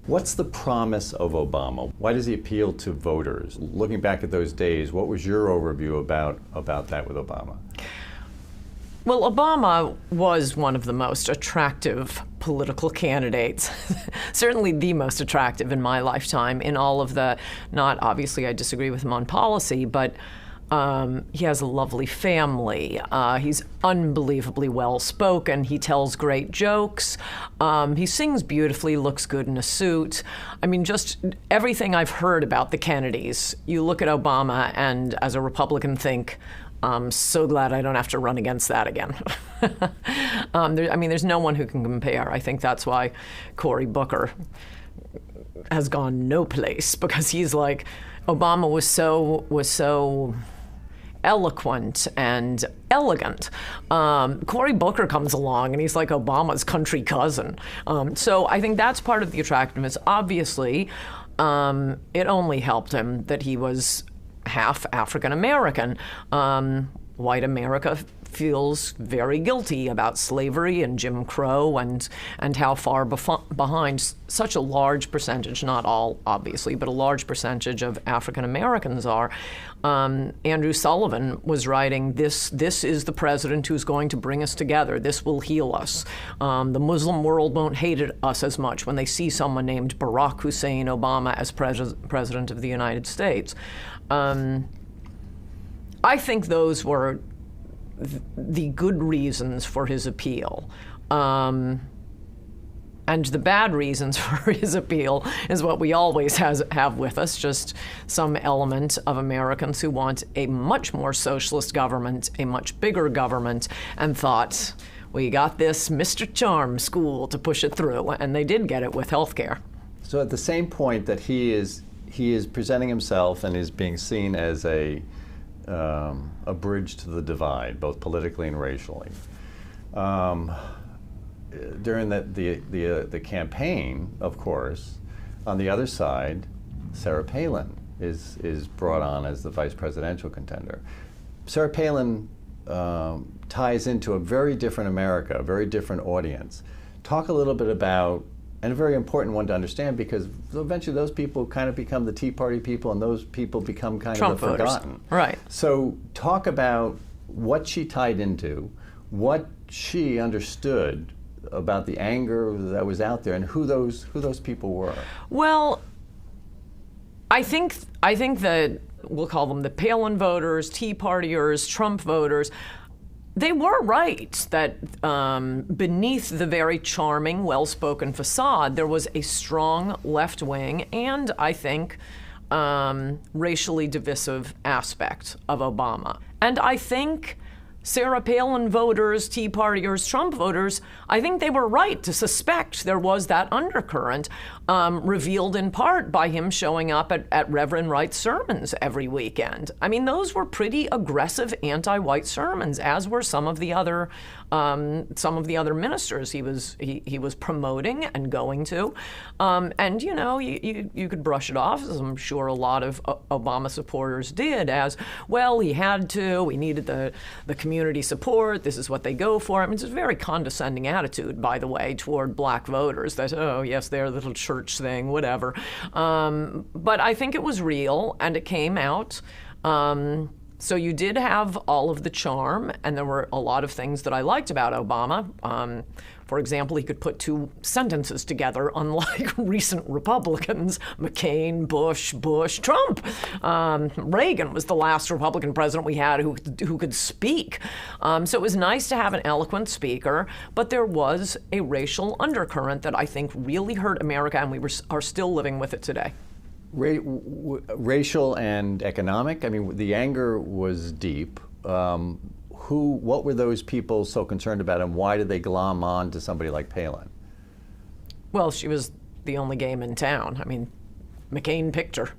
What's the promise of Obama? Why does he appeal to voters? Looking back at those days, what was your overview about that with Obama? Well, Obama was one of the most attractive political candidates, certainly the most attractive in my lifetime in all of the, not obviously I disagree with him on policy, but he has a lovely family. He's unbelievably well-spoken. He tells great jokes. He sings beautifully, looks good in a suit. I mean, just everything I've heard about the Kennedys, you look at Obama and as a Republican think, I'm so glad I don't have to run against that again. There's no one who can compare. I think that's why Cory Booker has gone no place, because he's like, Obama was so eloquent and elegant. Cory Booker comes along and he's like Obama's country cousin. So I think that's part of the attractiveness. Obviously, it only helped him that he was half African American. White America feels very guilty about slavery and Jim Crow and how far behind such a large percentage, not all obviously, but a large percentage of African Americans are. Andrew Sullivan was writing, this is the president who's going to bring us together. This will heal us. The Muslim world won't hate us as much when they see someone named Barack Hussein Obama as president of the United States. I think those were the good reasons for his appeal. And the bad reasons for his appeal is what we always have with us, just some element of Americans who want a much more socialist government, a much bigger government, and thought, we got this Mr. Charm school to push it through, and they did get it with health care. So at the same point that he is presenting himself and is being seen as a bridge to the divide, both politically and racially. During the campaign, of course, on the other side, Sarah Palin is brought on as the vice presidential contender. Sarah Palin ties into a very different America, a very different audience. Talk a little bit about, and a very important one to understand, because eventually those people kind of become the Tea Party people, and those people become kind Trump of the voters. forgotten. Right. So talk about what she tied into, what she understood about the anger that was out there, and who those people were. Well, I think that we'll call them the Palin voters, Tea Partiers, Trump voters. They were right that beneath the very charming, well-spoken facade, there was a strong left wing and, I think, racially divisive aspect of Obama. And I think Sarah Palin voters, Tea Partiers, Trump voters, I think they were right to suspect there was that undercurrent, revealed in part by him showing up at Reverend Wright's sermons every weekend. I mean, those were pretty aggressive anti-white sermons, as were some of the other ministers he was promoting and going to. And you know, you could brush it off, as I'm sure a lot of Obama supporters did, as well. He had to. We needed the community support. This is what they go for. I mean, it's a very condescending attitude, by the way, toward black voters. That, oh yes, they're a little church thing, whatever. But I think it was real, and it came out. So you did have all of the charm, and there were a lot of things that I liked about Obama. For example, he could put two sentences together, unlike recent Republicans, McCain, Bush, Trump. Reagan was the last Republican president we had who could speak. So it was nice to have an eloquent speaker, but there was a racial undercurrent that I think really hurt America, and we are still living with it today. Racial and economic. I mean, the anger was deep. What were those people so concerned about, and why did they glom on to somebody like Palin? Well, she was the only game in town. I mean, McCain picked her.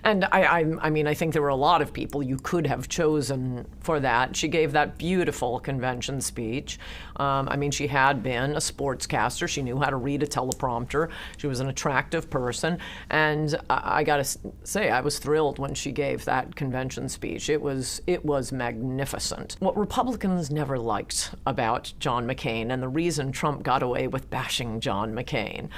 And I mean, I think there were a lot of people you could have chosen for that. She gave that beautiful convention speech. I mean, she had been a sportscaster. She knew how to read a teleprompter. She was an attractive person. And I got to say, I was thrilled when she gave that convention speech. It was magnificent. What Republicans never liked about John McCain, and the reason Trump got away with bashing John McCain,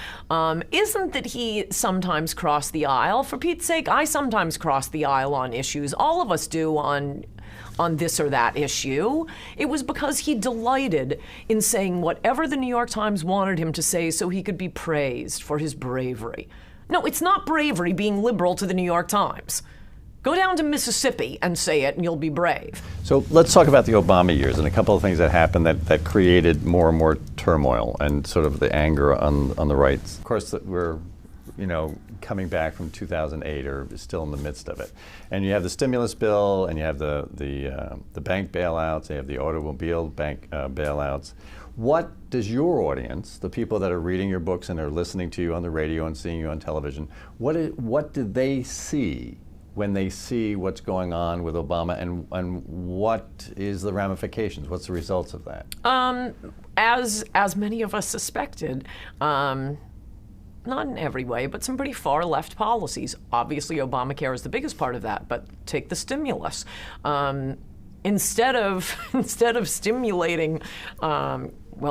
isn't that he sometimes crossed the aisle. For Pete's sake, I sometimes cross the aisle on issues. All of us do on this or that issue. It was because he delighted in saying whatever the New York Times wanted him to say so he could be praised for his bravery. No, it's not bravery being liberal to the New York Times. Go down to Mississippi and say it and you'll be brave. So let's talk about the Obama years and a couple of things that happened that created more and more turmoil and sort of the anger on the right. Of course, that we're coming back from 2008 or still in the midst of it. And you have the stimulus bill and you have the bank bailouts, you have the automobile bank bailouts. What does your audience, the people that are reading your books and are listening to you on the radio and seeing you on television, what do they see when they see what's going on with Obama, and what is the ramifications? What's the results of that? As many of us suspected, not in every way, but some pretty far left policies. Obviously, Obamacare is the biggest part of that, but take the stimulus. Instead of stimulating,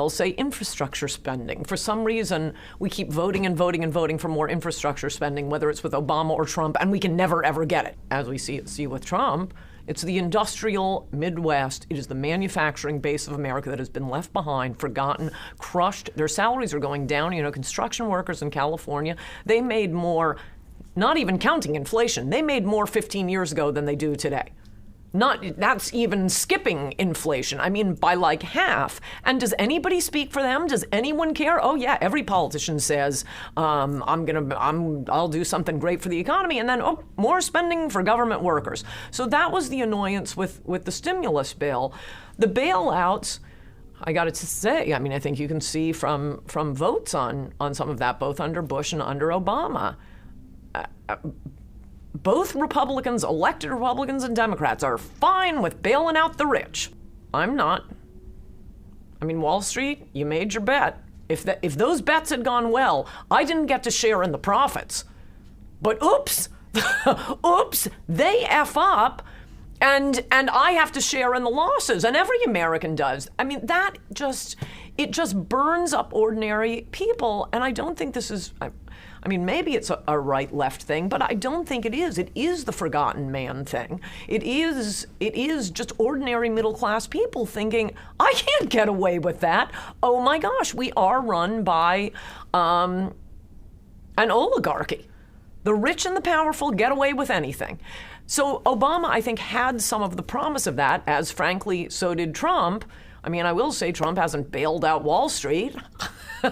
say infrastructure spending. For some reason, we keep voting and voting and voting for more infrastructure spending, whether it's with Obama or Trump, and we can never, ever get it. As we see with Trump, it's the industrial Midwest. It is the manufacturing base of America that has been left behind, forgotten, crushed. Their salaries are going down. Construction workers in California, they made more, not even counting inflation, they made more 15 years ago than they do today. That's even skipping inflation. I mean, by like half. And does anybody speak for them? Does anyone care? Oh yeah, every politician says, I'll do something great for the economy, and then more spending for government workers. So that was the annoyance with the stimulus bill. The bailouts, I got to say, I mean, I think you can see from votes on some of that, both under Bush and under Obama. Both Republicans, elected Republicans and Democrats, are fine with bailing out the rich. I'm not. I mean, Wall Street, you made your bet. If those bets had gone well, I didn't get to share in the profits. But oops, oops, they F up, and I have to share in the losses, and every American does. I mean, it just burns up ordinary people, and I don't think this is... I mean, maybe it's a right-left thing, but I don't think it is. It is the forgotten man thing. It is just ordinary middle-class people thinking, I can't get away with that. Oh my gosh, we are run by an oligarchy. The rich and the powerful get away with anything. So Obama, I think, had some of the promise of that, as frankly, so did Trump. I mean, I will say Trump hasn't bailed out Wall Street. He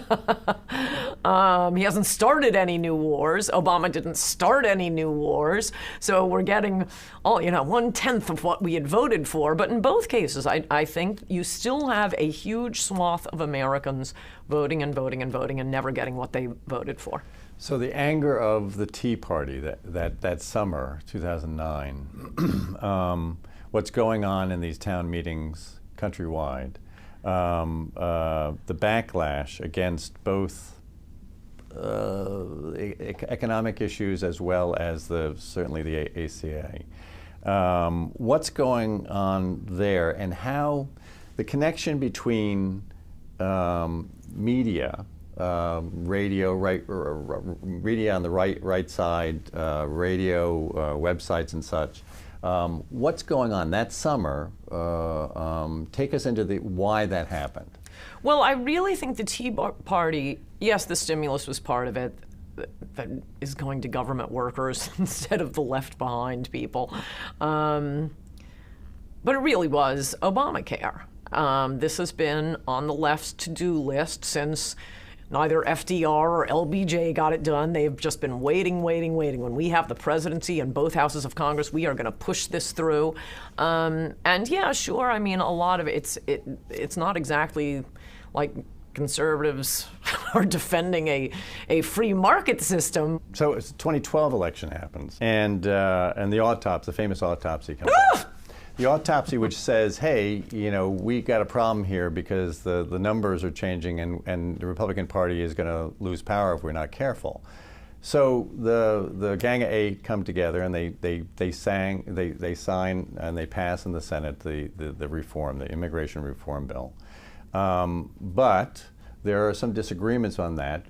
hasn't started any new wars. Obama didn't start any new wars. So we're getting 1/10 of what we had voted for. But in both cases, I think you still have a huge swath of Americans voting and voting and voting and never getting what they voted for. So the anger of the Tea Party that summer, 2009, what's going on in these town meetings countrywide, the backlash against both economic issues as well as certainly the ACA. What's going on there, and how the connection between media, radio, media on the right side, radio, websites and such. What's going on that summer? Take us into why that happened. Well, I really think the Tea Party, yes, the stimulus was part of it, that is going to government workers instead of the left behind people. But it really was Obamacare. This has been on the left's to-do list since neither FDR or LBJ got it done. They've just been waiting. When we have the presidency and both houses of Congress, we are going to push this through. And yeah, sure, I mean, a lot of it's not exactly like conservatives are defending a free market system. So it's the 2012 election happens, and the autopsy, the famous autopsy comes out. The autopsy which says, hey, we got a problem here because the numbers are changing and the Republican Party is going to lose power if we're not careful. So the Gang of Eight come together and they sign and they pass in the Senate the reform, the immigration reform bill. But there are some disagreements on that.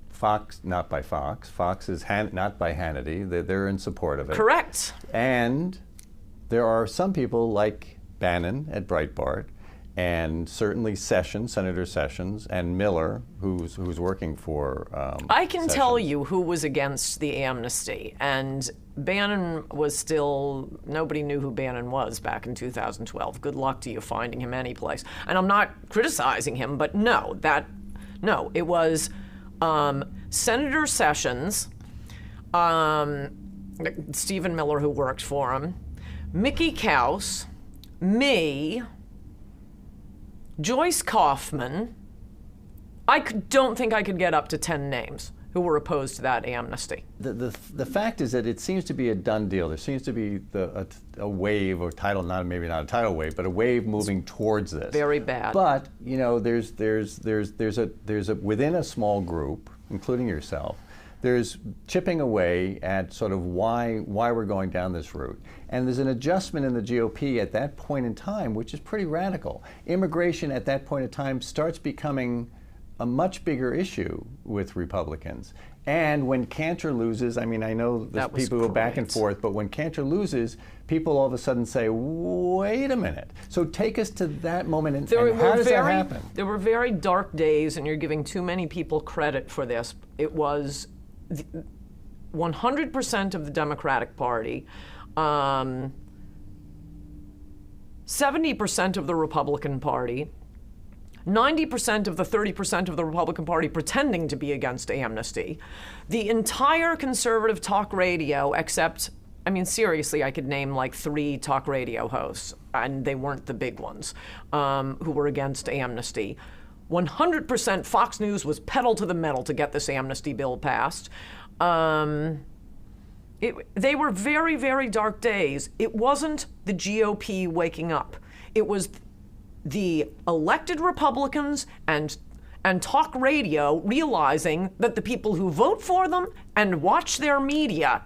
Fox, not by Fox. Fox is not by Hannity. They're in support of it. Correct. And there are some people like Bannon at Breitbart, and certainly Sessions, Senator Sessions, and Miller, who's working for I can Sessions. tell you who was against the amnesty, and Bannon was still, nobody knew who Bannon was back in 2012. Good luck to you finding him anyplace. And I'm not criticizing him, but no, it was Senator Sessions, Stephen Miller, who worked for him, Mickey Kaus, me, Joyce Kaufman. I don't think I could get up to 10 names who were opposed to that amnesty. The fact is that it seems to be a done deal. There seems to be a wave or tidal, maybe not a tidal wave, but a wave moving towards this. Very bad. But there's a within a small group, including yourself, there's chipping away at sort of why we're going down this route. And there's an adjustment in the GOP at that point in time, which is pretty radical. Immigration at that point in time starts becoming a much bigger issue with Republicans. And when Cantor loses, I mean, I know there's people go back and forth, but when Cantor loses, people all of a sudden say, wait a minute. So take us to that moment, and how does that happen? There were very dark days, and you're giving too many people credit for this. It was 100% of the Democratic Party, 70% of the Republican Party, 90% of the 30% of the Republican Party pretending to be against amnesty, the entire conservative talk radio, except, I mean, seriously, I could name like 3 talk radio hosts, and they weren't the big ones, who were against amnesty. 100% Fox News was pedal to the metal to get this amnesty bill passed. They were very, very dark days. It wasn't the GOP waking up. It was the elected Republicans and talk radio realizing that the people who vote for them and watch their media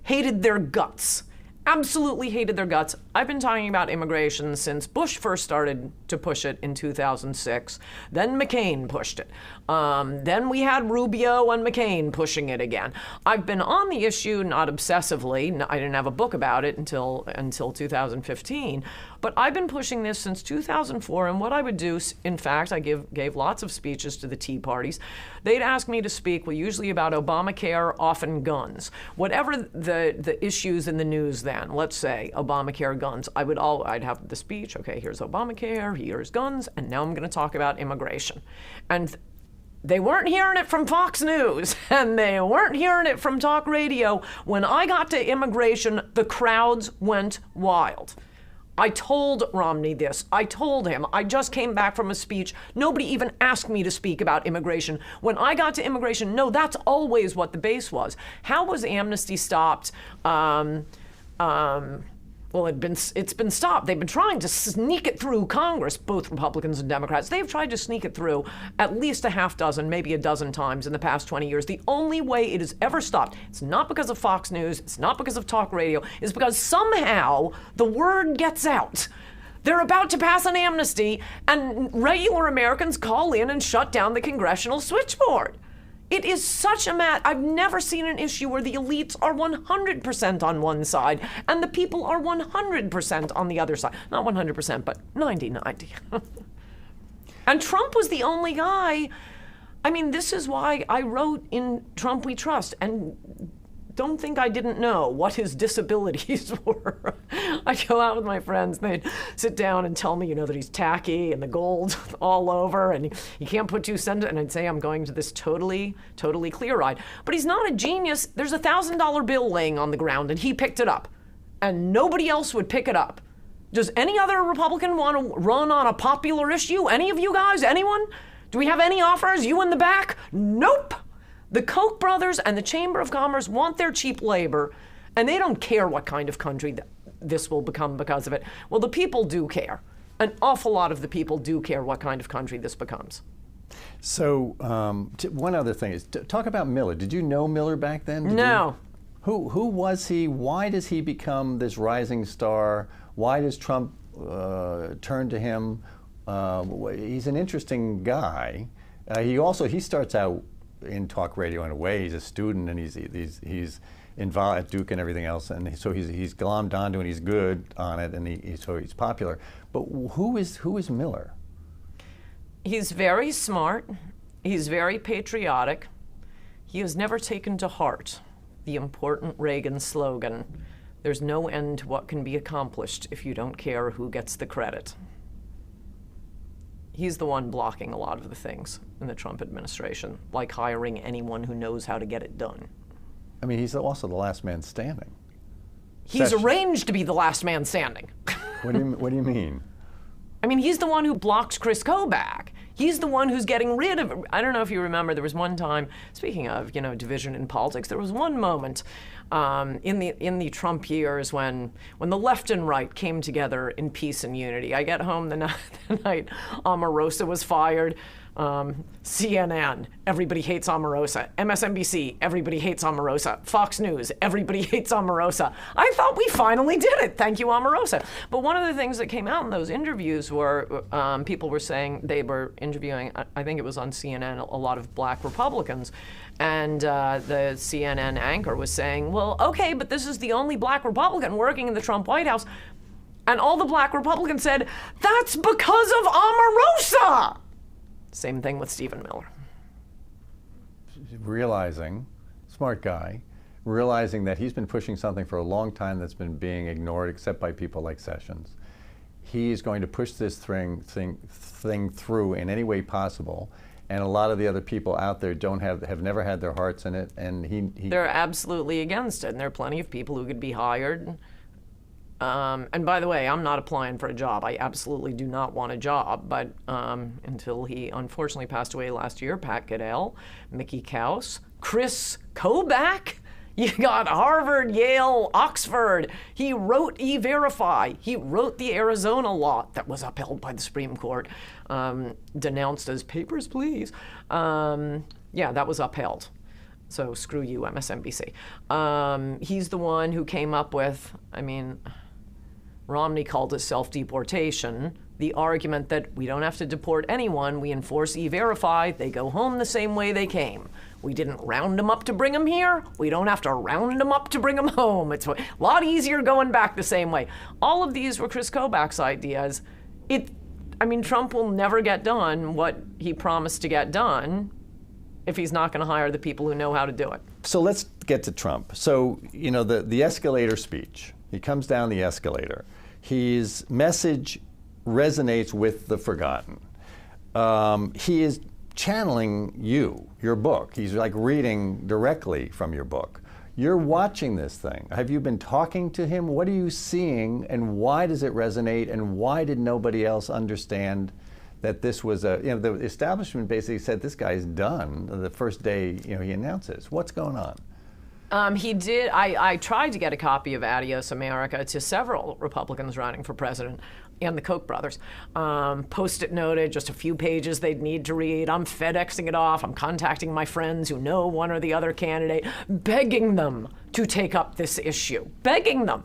hated their guts. Absolutely hated their guts. I've been talking about immigration since Bush first started to push it in 2006. Then McCain pushed it. Then we had Rubio and McCain pushing it again. I've been on the issue, not obsessively. I didn't have a book about it until 2015. But I've been pushing this since 2004. And what I would do, in fact, I gave lots of speeches to the Tea Parties. They'd ask me to speak, well, usually about Obamacare, often guns. Whatever the issues in the news then, let's say Obamacare, guns, I'd have the speech, okay, here's Obamacare, here's guns, and now I'm going to talk about immigration. And they weren't hearing it from Fox News, and they weren't hearing it from talk radio. When I got to immigration, the crowds went wild. I told Romney this. I told him. I just came back from a speech. Nobody even asked me to speak about immigration. When I got to immigration, no, that's always what the base was. How was amnesty stopped? Well, it's been stopped. They've been trying to sneak it through Congress, both Republicans and Democrats. They've tried to sneak it through at least a half dozen, maybe a dozen times in the past 20 years. The only way it has ever stopped, it's not because of Fox News, it's not because of talk radio, it's because somehow the word gets out. They're about to pass an amnesty, and regular Americans call in and shut down the congressional switchboard. It is such a I've never seen an issue where the elites are 100% on one side and the people are 100% on the other side. Not 100%, but 90-90. And Trump was the only guy. I mean, this is why I wrote in Trump We Trust, and don't think I didn't know what his disabilities were. I'd go out with my friends, and they'd sit down and tell me, that he's tacky and the gold all over, and he can't put 2 cents, and I'd say I'm going to this totally clear-eyed. But he's not a genius. There's a $1,000 bill laying on the ground, and he picked it up, and nobody else would pick it up. Does any other Republican want to run on a popular issue? Any of you guys? Anyone? Do we have any offers? You in the back? Nope. The Koch brothers and the Chamber of Commerce want their cheap labor, and they don't care what kind of country this will become because of it. Well, the people do care. An awful lot of the people do care what kind of country this becomes. So one other thing is, talk about Miller. Did you know Miller back then? No. Who was he? Why does he become this rising star? Why does Trump turn to him? He's an interesting guy. He starts out in talk radio in a way. He's a student, and he's involved at Duke and everything else, and so he's glommed onto, and he's good on it, and so he's popular. But who is Miller? He's very smart. He's very patriotic. He has never taken to heart the important Reagan slogan, "There's no end to what can be accomplished if you don't care who gets the credit." He's the one blocking a lot of the things in the Trump administration, like hiring anyone who knows how to get it done. I mean, he's also the last man standing. He's arranged to be the last man standing. What do you mean? I mean, he's the one who blocked Chris Kobach. He's the one who's getting rid of, I don't know if you remember, there was one time, speaking of, division in politics, there was one moment in the Trump years when the left and right came together in peace and unity. I get home the night Omarosa was fired. CNN, everybody hates Omarosa. MSNBC, everybody hates Omarosa. Fox News, everybody hates Omarosa. I thought we finally did it. Thank you, Omarosa. But one of the things that came out in those interviews were people were saying, they were interviewing, I think it was on CNN, a lot of black Republicans. And the CNN anchor was saying, well, okay, but this is the only black Republican working in the Trump White House. And all the black Republicans said, that's because of Omarosa. Same thing with Stephen Miller. Realizing, smart guy, realizing that he's been pushing something for a long time that's been being ignored except by people like Sessions. He's going to push this thing through in any way possible, and a lot of the other people out there have never had their hearts in it, and they're absolutely against it, and there are plenty of people who could be hired. And by the way, I'm not applying for a job. I absolutely do not want a job. But until he unfortunately passed away last year, Pat Goodell, Mickey Kaus, Chris Kobach, you got Harvard, Yale, Oxford. He wrote E-Verify. He wrote the Arizona law that was upheld by the Supreme Court, denounced as papers, please. Yeah, that was upheld. So screw you, MSNBC. He's the one who came up with, Romney called it self-deportation, the argument that we don't have to deport anyone, we enforce E-Verify, they go home the same way they came. We didn't round them up to bring them here, we don't have to round them up to bring them home. It's a lot easier going back the same way. All of these were Chris Kobach's ideas. Trump will never get done what he promised to get done if he's not going to hire the people who know how to do it. So let's get to Trump. So, the escalator speech, he comes down the escalator. His message resonates with the forgotten. He is channeling your book. He's like reading directly from your book. You're watching this thing. Have you been talking to him? What are you seeing, and why does it resonate, and why did nobody else understand that this was the establishment basically said this guy's done the first day he announces. What's going on? He did. I tried to get a copy of Adios America to several Republicans running for president and the Koch brothers. Post-it noted, just a few pages they'd need to read. I'm FedExing it off. I'm contacting my friends who know one or the other candidate, begging them to take up this issue. Begging them.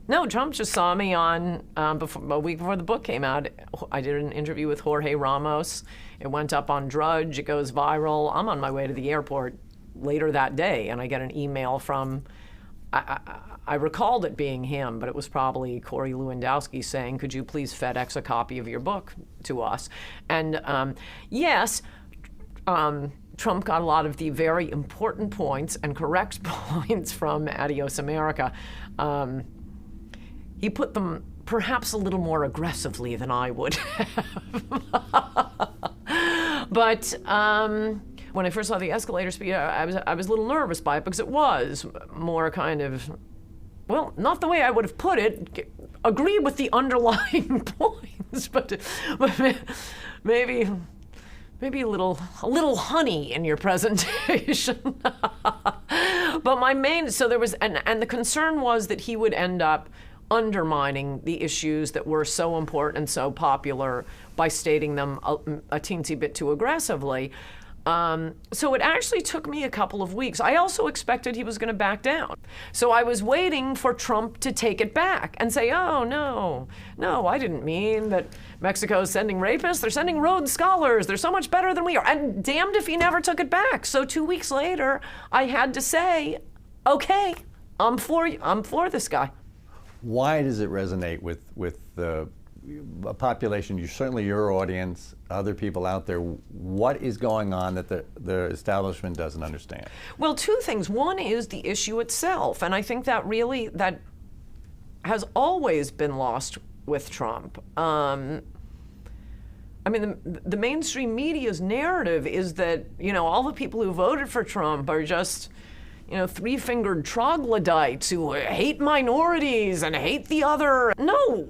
No, Trump just saw me on, a week before the book came out. I did an interview with Jorge Ramos. It went up on Drudge. It goes viral. I'm on my way to the airport later that day, and I get an email from, I recalled it being him, but it was probably Corey Lewandowski saying, could you please FedEx a copy of your book to us? And yes, Trump got a lot of the very important points and correct points from Adios America. He put them perhaps a little more aggressively than I would have. But when I first saw the escalator speech, I was a little nervous by it because it was more kind of, well, not the way I would have put it, agree with the underlying points, but maybe maybe a little honey in your presentation. But my main, so there was, and the concern was that he would end up undermining the issues that were so important and so popular by stating them a teensy bit too aggressively. So it actually took me a couple of weeks. I also expected he was going to back down. So I was waiting for Trump to take it back and say, oh, no, I didn't mean that Mexico's sending rapists. They're sending Rhodes Scholars. They're so much better than we are. And damned if he never took it back. So 2 weeks later, I had to say, okay, I'm for this guy. Why does it resonate with the population, certainly your audience, other people out there? What is going on that the establishment doesn't understand? Well, two things. One is the issue itself, and I think that has always been lost with Trump. I mean, the mainstream media's narrative is that, all the people who voted for Trump are just, three-fingered troglodytes who hate minorities and hate the other. No,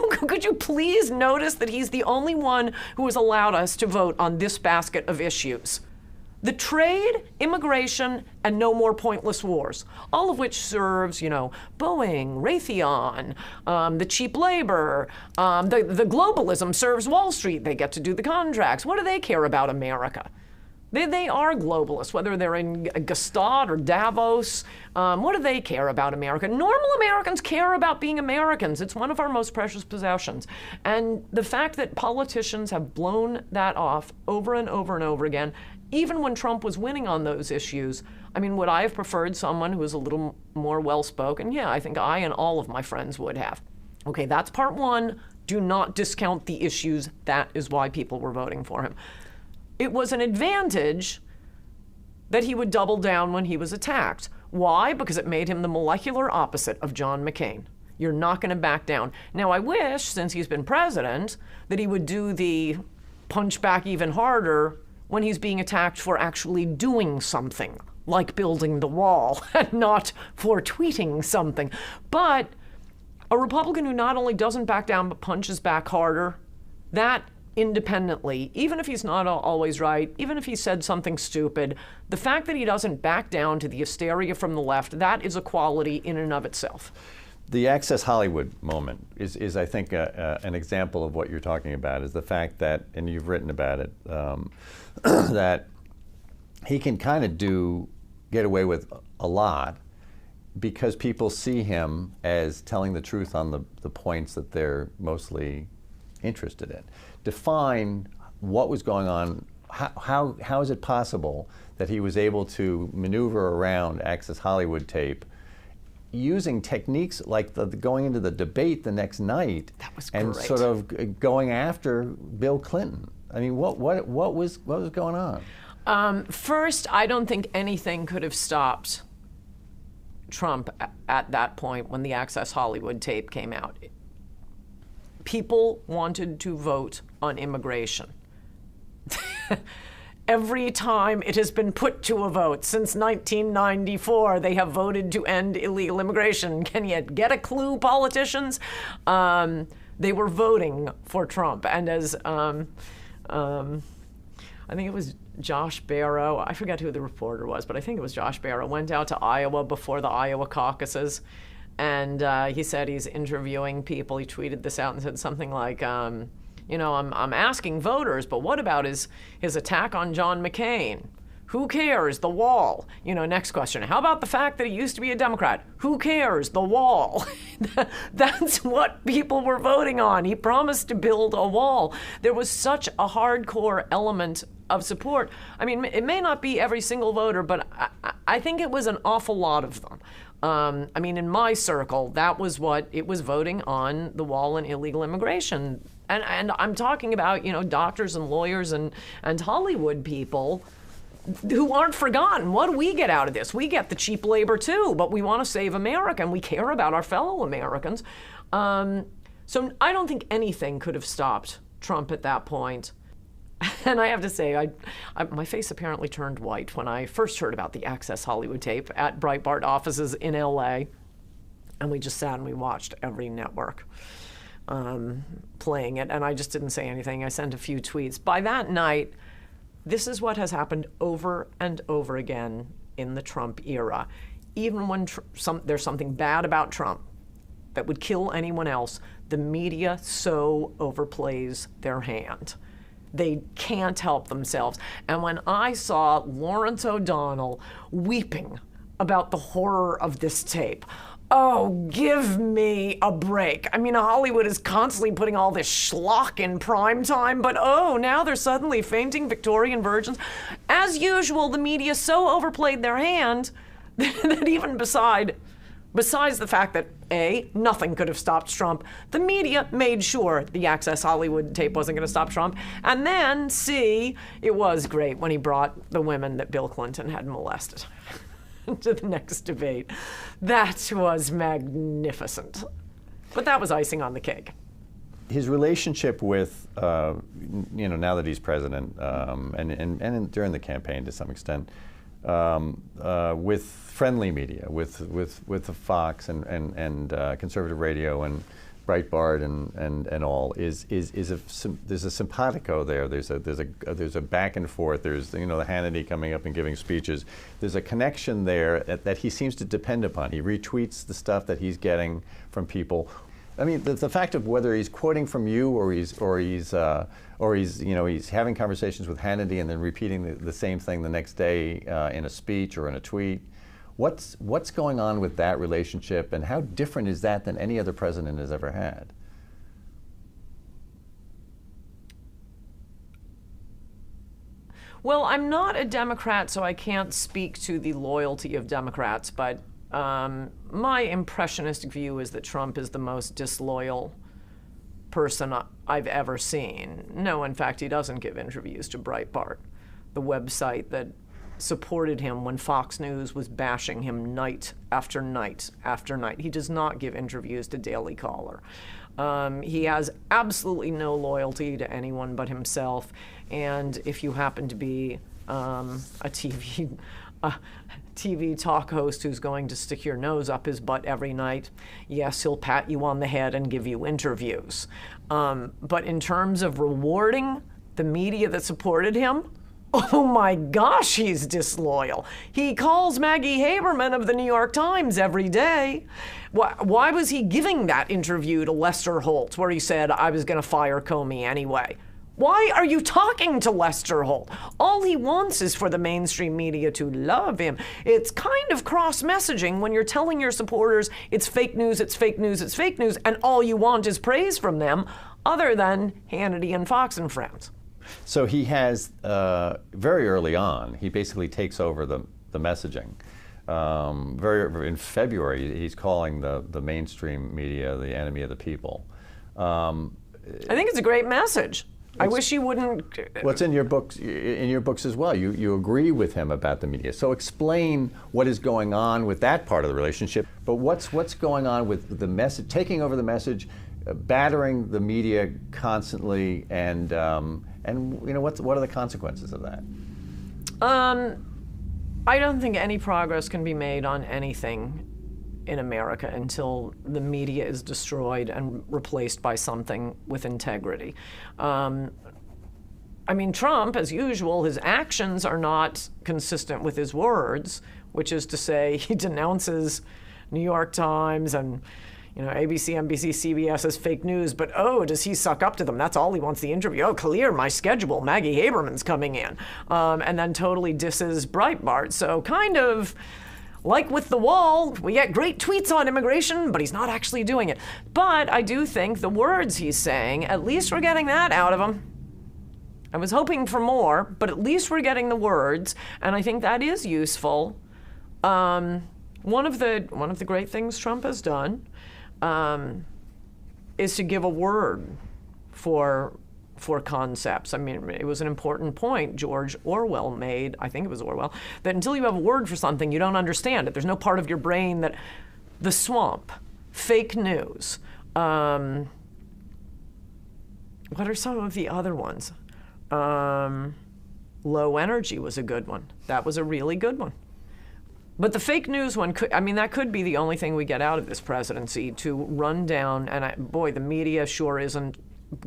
could you please notice that he's the only one who has allowed us to vote on this basket of issues? The trade, immigration, and no more pointless wars, all of which serves, Boeing, Raytheon, the cheap labor, the globalism serves Wall Street. They get to do the contracts. What do they care about America? They are globalists, whether they're in Gstaad or Davos. What do they care about America? Normal Americans care about being Americans. It's one of our most precious possessions. And the fact that politicians have blown that off over and over and over again, even when Trump was winning on those issues, I mean, would I have preferred someone who was a little more well-spoken? Yeah, I think I and all of my friends would have. Okay, that's part one. Do not discount the issues. That is why people were voting for him. It was an advantage that he would double down when he was attacked. Why? Because it made him the molecular opposite of John McCain. You're not going to back down. Now, I wish, since he's been president, that he would do the punch back even harder when he's being attacked for actually doing something, like building the wall, and not for tweeting something. But a Republican who not only doesn't back down but punches back harder, that independently, even if he's not always right, even if he said something stupid, the fact that he doesn't back down to the hysteria from the left, that is a quality in and of itself. The Access Hollywood moment is I think, an example of what you're talking about, is the fact that, and you've written about it, that he can kind of get away with a lot because people see him as telling the truth on the points that they're mostly interested in. Define what was going on. How is it possible that he was able to maneuver around Access Hollywood tape using techniques like going into the debate the next night and sort of going after Bill Clinton? I mean, what was going on? First, I don't think anything could have stopped Trump at that point when the Access Hollywood tape came out. People wanted to vote on immigration. Every time it has been put to a vote since 1994, they have voted to end illegal immigration. Can you get a clue, politicians? They were voting for Trump. And as I think it was Josh Barrow, I forget who the reporter was, but I think it was Josh Barrow, went out to Iowa before the Iowa caucuses. And he said he's interviewing people. He tweeted this out and said something like, I'm asking voters, but what about his attack on John McCain? Who cares? The wall. Next question. How about the fact that he used to be a Democrat? Who cares? The wall. That's what people were voting on. He promised to build a wall. There was such a hardcore element of support. I mean, it may not be every single voter, but I think it was an awful lot of them. I mean, in my circle, that was what it was, voting on the wall and illegal immigration. And I'm talking about, doctors and lawyers and Hollywood people who aren't forgotten. What do we get out of this? We get the cheap labor too, but we want to save America and we care about our fellow Americans. So I don't think anything could have stopped Trump at that point. And I have to say, my face apparently turned white when I first heard about the Access Hollywood tape at Breitbart offices in LA. And we just sat and we watched every network playing it. And I just didn't say anything. I sent a few tweets. By that night, This is what has happened over and over again in the Trump era. Even when there's something bad about Trump that would kill anyone else, the media so overplays their hand. They can't help themselves. And when I saw Lawrence O'Donnell weeping about the horror of this tape, oh, give me a break. I mean, Hollywood is constantly putting all this schlock in prime time, but oh, now they're suddenly fainting Victorian virgins. As usual, the media so overplayed their hand that even besides the fact that A, nothing could have stopped Trump, the media made sure the Access Hollywood tape wasn't going to stop Trump. And then C, it was great when he brought the women that Bill Clinton had molested to the next debate. That was magnificent. But that was icing on the cake. His relationship with, now that he's president, and during the campaign to some extent, with friendly media, with the Fox and conservative radio and Breitbart and all, there's a simpatico there. There's a back and forth. There's the Hannity coming up and giving speeches. There's a connection there that he seems to depend upon. He retweets the stuff that he's getting from people. I mean, the fact of whether he's quoting from you or he's having conversations with Hannity and then repeating the same thing the next day in a speech or in a tweet. What's going on with that relationship, and how different is that than any other president has ever had? Well, I'm not a Democrat, so I can't speak to the loyalty of Democrats, but my impressionistic view is that Trump is the most disloyal person I've ever seen. No, in fact, he doesn't give interviews to Breitbart, the website that supported him when Fox News was bashing him night after night after night. He does not give interviews to Daily Caller. He has absolutely no loyalty to anyone but himself. And if you happen to be a TV talk host who's going to stick your nose up his butt every night, yes, he'll pat you on the head and give you interviews. But in terms of rewarding the media that supported him, oh my gosh, he's disloyal. He calls Maggie Haberman of the New York Times every day. Why was he giving that interview to Lester Holt where he said, I was going to fire Comey anyway? Why are you talking to Lester Holt? All he wants is for the mainstream media to love him. It's kind of cross-messaging when you're telling your supporters it's fake news, it's fake news, it's fake news, and all you want is praise from them, other than Hannity and Fox and Friends. So he has, very early on, he basically takes over the messaging. In February, he's calling the mainstream media the enemy of the people. I think it's a great message. I wish he wouldn't. What's in your books as well? You agree with him about the media. So explain what is going on with that part of the relationship. But what's going on with the message, taking over the message, battering the media constantly, and what are the consequences of that? I don't think any progress can be made on anything in America until the media is destroyed and replaced by something with integrity. I mean, Trump, as usual, his actions are not consistent with his words, which is to say he denounces New York Times and ABC, NBC, CBS as fake news, but oh, does he suck up to them? That's all he wants the interview. Oh, clear my schedule. Maggie Haberman's coming in. And then totally disses Breitbart. So kind of like with the wall, we get great tweets on immigration, but he's not actually doing it. But I do think the words he's saying, at least we're getting that out of him. I was hoping for more, but at least we're getting the words, and I think that is useful. One of the great things Trump has done is to give a word for concepts. I mean, it was an important point George Orwell made, I think it was Orwell, that until you have a word for something, you don't understand it. There's no part of your brain that, the swamp, fake news, what are some of the other ones? Low energy was a good one. That was a really good one. But the fake news one that could be the only thing we get out of this presidency, to run down, and boy, the media sure isn't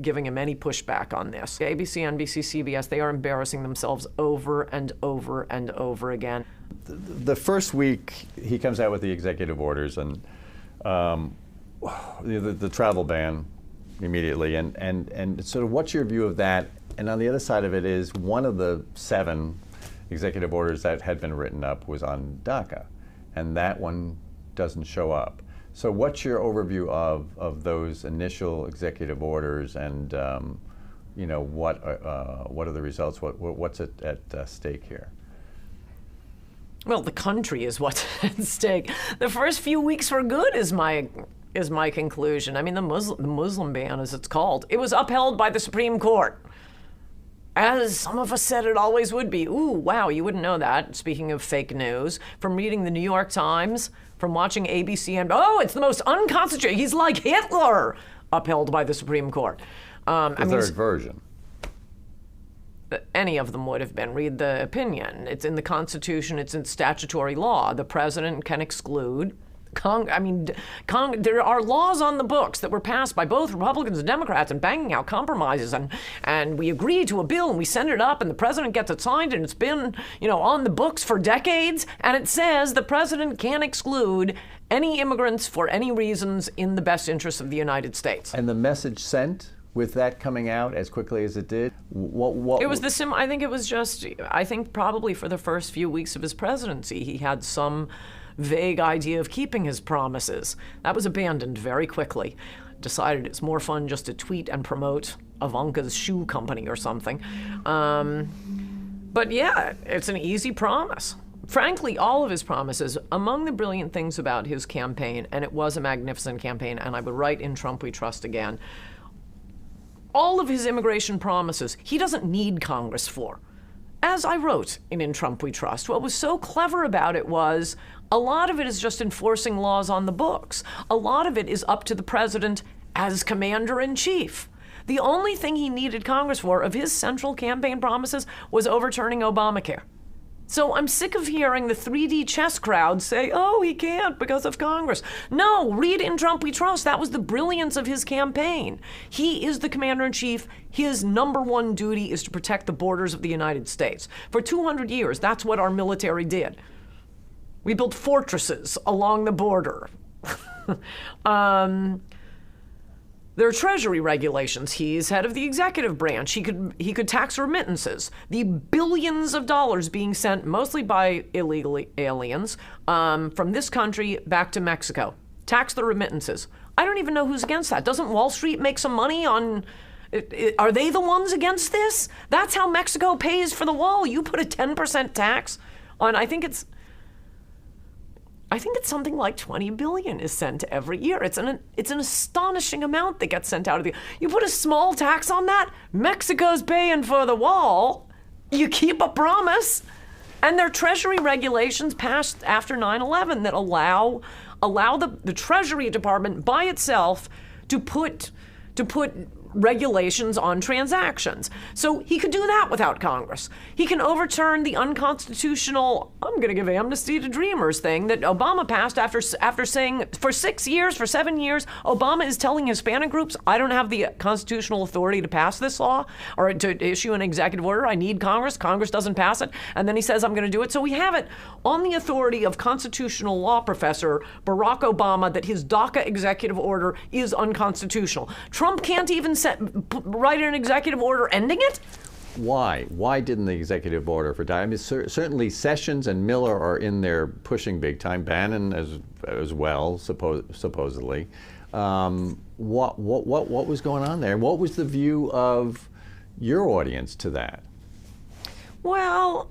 giving him any pushback on this. ABC, NBC, CBS, they are embarrassing themselves over and over and over again. The first week he comes out with the executive orders and the travel ban immediately, and sort of what's your view of that? And on the other side of it is one of the 7 executive orders that had been written up was on DACA, and that one doesn't show up. So what's your overview of those initial executive orders, and what are the results? What's at stake here? Well, the country is what's at stake. The first few weeks were good, is my conclusion. I mean, the Muslim ban, as it's called, it was upheld by the Supreme Court, as some of us said it always would be. Ooh, wow, you wouldn't know that. Speaking of fake news, from reading the New York Times, from watching ABC, and it's the most unconstitutional. He's like Hitler, upheld by the Supreme Court. The third version. Any of them would have been. Read the opinion. It's in the Constitution. It's in statutory law. The president can exclude. There are laws on the books that were passed by both Republicans and Democrats and banging out compromises, and we agree to a bill and we send it up and the president gets it signed and it's been, on the books for decades, and it says the president can exclude any immigrants for any reasons in the best interest of the United States. And the message sent with that coming out as quickly as it did, what it was I think probably for the first few weeks of his presidency, he had some vague idea of keeping his promises. That was abandoned very quickly. Decided it's more fun just to tweet and promote Ivanka's shoe company or something. But yeah, it's an easy promise. Frankly, all of his promises, among the brilliant things about his campaign, and it was a magnificent campaign, and I would write in Trump We Trust again, all of his immigration promises, he doesn't need Congress for. As I wrote in Trump We Trust, what was so clever about it was a lot of it is just enforcing laws on the books. A lot of it is up to the president as commander-in-chief. The only thing he needed Congress for of his central campaign promises was overturning Obamacare. So I'm sick of hearing the 3D chess crowd say, he can't because of Congress. No, read in Trump We Trust. That was the brilliance of his campaign. He is the commander-in-chief. His number one duty is to protect the borders of the United States. For 200 years, that's what our military did. We built fortresses along the border. There are Treasury regulations. He's head of the executive branch. He could tax remittances. The billions of dollars being sent mostly by illegal aliens from this country back to Mexico. Tax the remittances. I don't even know who's against that. Doesn't Wall Street make some money on... Are they the ones against this? That's how Mexico pays for the wall. You put a 10% tax on, I think it's something like 20 billion is sent every year. It's an astonishing amount that gets sent out of the... You put a small tax on that, Mexico's paying for the wall. You keep a promise. And there are Treasury regulations passed after 9/11 that allow the Treasury Department by itself to put regulations on transactions. So he could do that without Congress. He can overturn the unconstitutional, I'm going to give amnesty to dreamers thing that Obama passed after saying for 7 years, Obama is telling Hispanic groups, I don't have the constitutional authority to pass this law or to issue an executive order. I need Congress. Congress doesn't pass it. And then he says, I'm going to do it. So we have it on the authority of constitutional law professor Barack Obama that his DACA executive order is unconstitutional. Trump can't even write an executive order ending it? Why? Why didn't the executive order for DACA? I mean, certainly Sessions and Miller are in there pushing big time. Bannon as well, supposedly. What was going on there? What was the view of your audience to that? Well,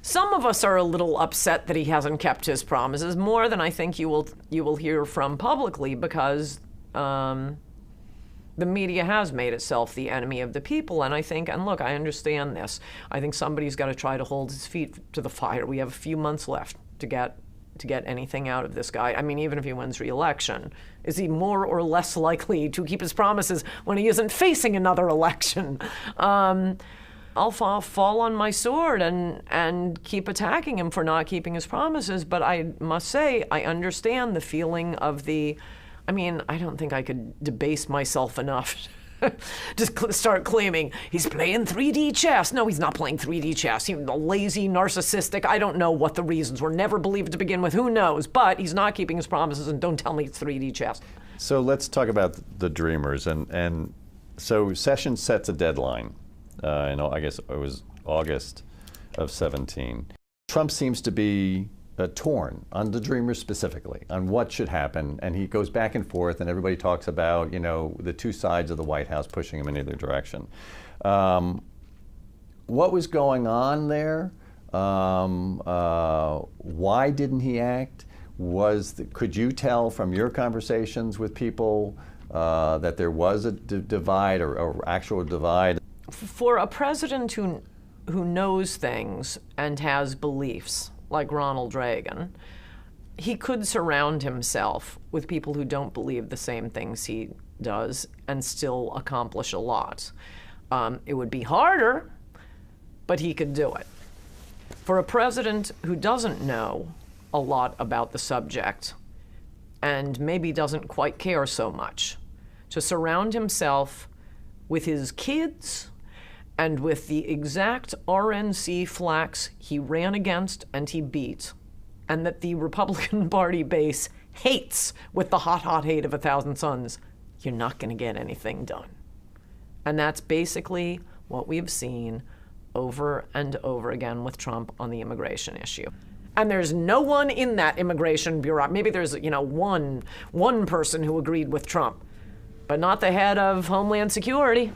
some of us are a little upset that he hasn't kept his promises, more than I think you will hear from publicly, because the media has made itself the enemy of the people. And look, I understand this. I think somebody's got to try to hold his feet to the fire. We have a few months left to get anything out of this guy. I mean, even if he wins re-election, is he more or less likely to keep his promises when he isn't facing another election? I'll fall on my sword and keep attacking him for not keeping his promises. But I must say, I understand the feeling of the I mean, I don't think I could debase myself enough just start claiming he's playing 3D chess. No, he's not playing 3D chess. He's lazy, narcissistic. I don't know what the reasons were. Never believed to begin with. Who knows? But he's not keeping his promises, and don't tell me it's 3D chess. So let's talk about the Dreamers. And so Sessions sets a deadline. I guess it was August of 17. Trump seems to be torn on the Dreamers specifically, on what should happen, and he goes back and forth, and everybody talks about, the two sides of the White House pushing him in either direction. What was going on there? Why didn't he act? Could you tell from your conversations with people that there was a divide or actual divide? For a president who knows things and has beliefs, like Ronald Reagan, he could surround himself with people who don't believe the same things he does and still accomplish a lot. It would be harder, but he could do it. For a president who doesn't know a lot about the subject and maybe doesn't quite care so much, to surround himself with his kids and with the exact RNC flacks he ran against and he beat, and that the Republican Party base hates with the hot, hot hate of 1,000 suns, you're not going to get anything done. And that's basically what we've seen over and over again with Trump on the immigration issue. And there's no one in that immigration bureau. Maybe there's, one person who agreed with Trump, but not the head of Homeland Security.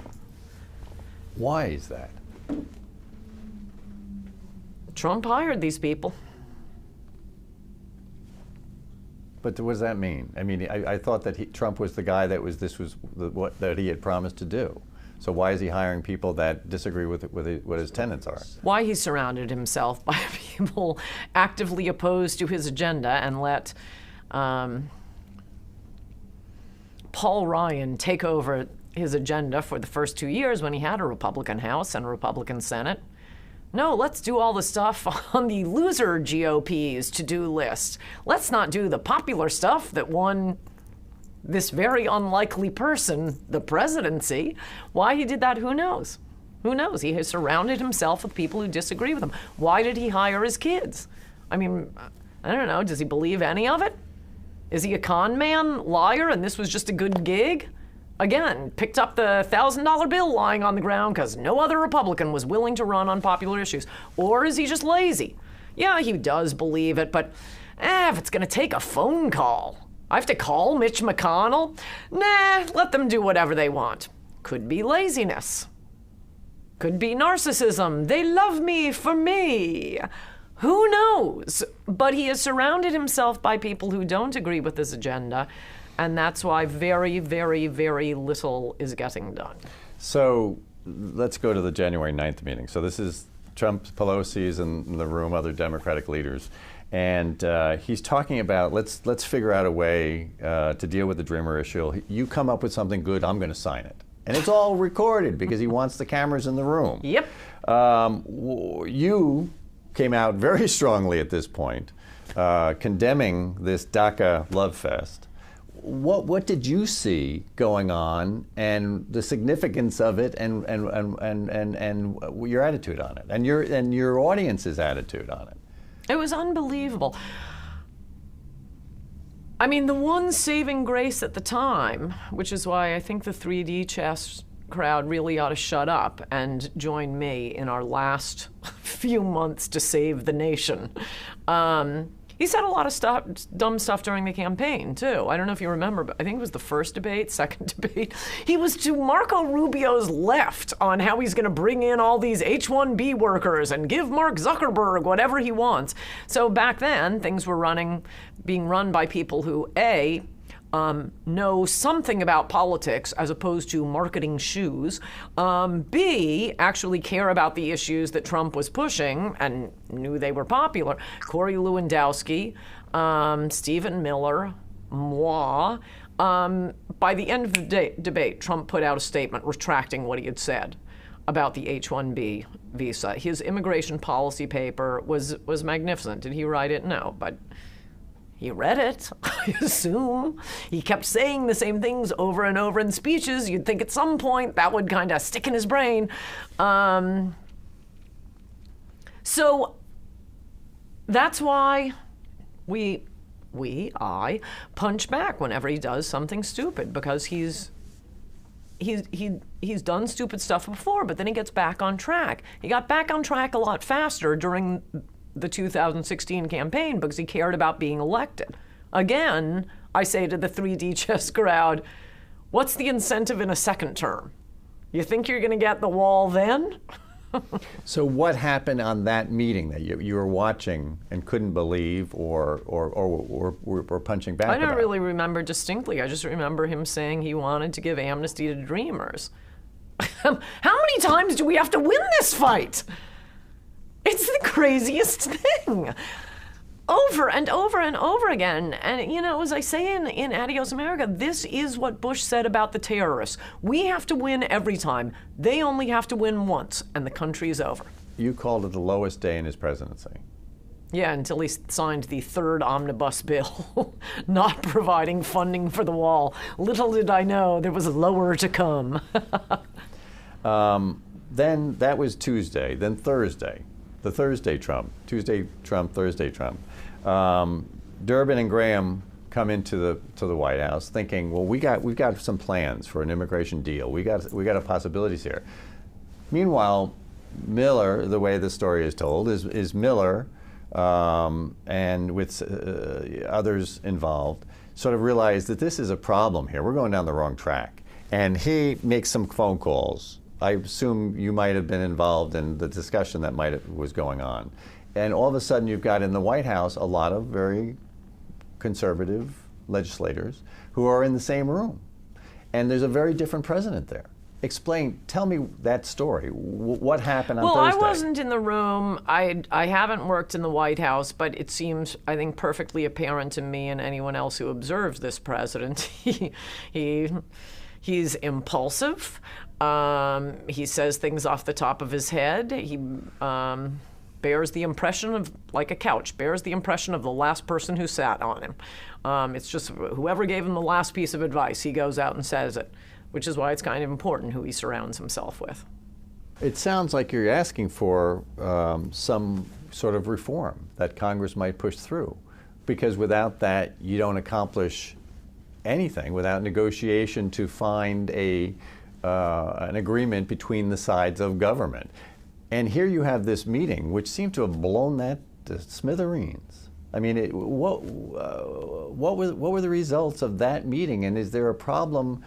Why is that? Trump hired these people. But what does that mean? I mean, I thought that Trump was the guy that what he had promised to do. So why is he hiring people that disagree with what his tenets are? Why he surrounded himself by people actively opposed to his agenda and let Paul Ryan take over his agenda for the first 2 years when he had a Republican House and a Republican Senate. No, let's do all the stuff on the loser GOP's to-do list. Let's not do the popular stuff that won this very unlikely person the presidency. Why he did that, who knows? Who knows? He has surrounded himself with people who disagree with him. Why did he hire his kids? I mean, I don't know. Does he believe any of it? Is he a con man, liar, and this was just a good gig? Again, picked up the $1,000 bill lying on the ground because no other Republican was willing to run on popular issues. Or is he just lazy? Yeah, he does believe it, but if it's going to take a phone call, I have to call Mitch McConnell? Nah, let them do whatever they want. Could be laziness. Could be narcissism. They love me for me. Who knows? But he has surrounded himself by people who don't agree with his agenda, and that's why very, very, very little is getting done. So let's go to the January 9th meeting. So this is Trump, Pelosi's in the room, other Democratic leaders. And he's talking about, let's figure out a way to deal with the Dreamer issue. You come up with something good, I'm going to sign it. And it's all recorded because he wants the cameras in the room. Yep. You came out very strongly at this point, condemning this DACA love fest. What did you see going on, and the significance of it, and your attitude on it, and your audience's attitude on it? It was unbelievable. I mean, the one saving grace at the time, which is why I think the 3D chess crowd really ought to shut up and join me in our last few months to save the nation. He said a lot of dumb stuff during the campaign, too. I don't know if you remember, but I think it was the first debate, second debate. He was to Marco Rubio's left on how he's going to bring in all these H-1B workers and give Mark Zuckerberg whatever he wants. So back then, things were being run by people who, A, know something about politics as opposed to marketing shoes, B, actually care about the issues that Trump was pushing and knew they were popular. Corey Lewandowski, Stephen Miller, moi. By the end of the debate, Trump put out a statement retracting what he had said about the H-1B visa. His immigration policy paper was magnificent. Did he write it? No, but He read it, I assume. He kept saying the same things over and over in speeches. You'd think at some point that would kind of stick in his brain. So that's why I punch back whenever he does something stupid, because he's done stupid stuff before, but then he gets back on track. He got back on track a lot faster during the 2016 campaign because he cared about being elected. Again, I say to the 3D chess crowd, what's the incentive in a second term? You think you're going to get the wall then? So what happened on that meeting that you were watching and couldn't believe or were punching back I don't about? really remember distinctly. I just remember him saying he wanted to give amnesty to Dreamers. How many times do we have to win this fight? It's the craziest thing. Over and over and over again. And, you know, as I say in Adios America, this is what Bush said about the terrorists. We have to win every time. They only have to win once, and the country is over. You called it the lowest day in his presidency. Yeah, until he signed the third omnibus bill, not providing funding for the wall. Little did I know there was lower to come. Then that was Tuesday. Then Thursday. The Thursday Trump. Tuesday Trump, Thursday Trump. Durbin and Graham come into the White House thinking, well, we've got some plans for an immigration deal. We got a possibilities here. Meanwhile, Miller, the way the story is told, is Miller and with others involved sort of realized that this is a problem here. We're going down the wrong track. And he makes some phone calls. I assume you might have been involved in the discussion that was going on. And all of a sudden you've got in the White House a lot of very conservative legislators who are in the same room. And there's a very different president there. Tell me that story. What happened on Thursday? Well, I wasn't in the room. I haven't worked in the White House, but it seems, I think, perfectly apparent to me and anyone else who observes this president. He's impulsive. He says things off the top of his head. He bears the impression of, like a couch, bears the impression of the last person who sat on him. It's just whoever gave him the last piece of advice, he goes out and says it, which is why it's kind of important who he surrounds himself with. It sounds like you're asking for some sort of reform that Congress might push through, because without that, you don't accomplish anything, without negotiation to find an agreement between the sides of government. And here you have this meeting, which seemed to have blown that to smithereens. I mean, what were the results of that meeting, and is there a problem?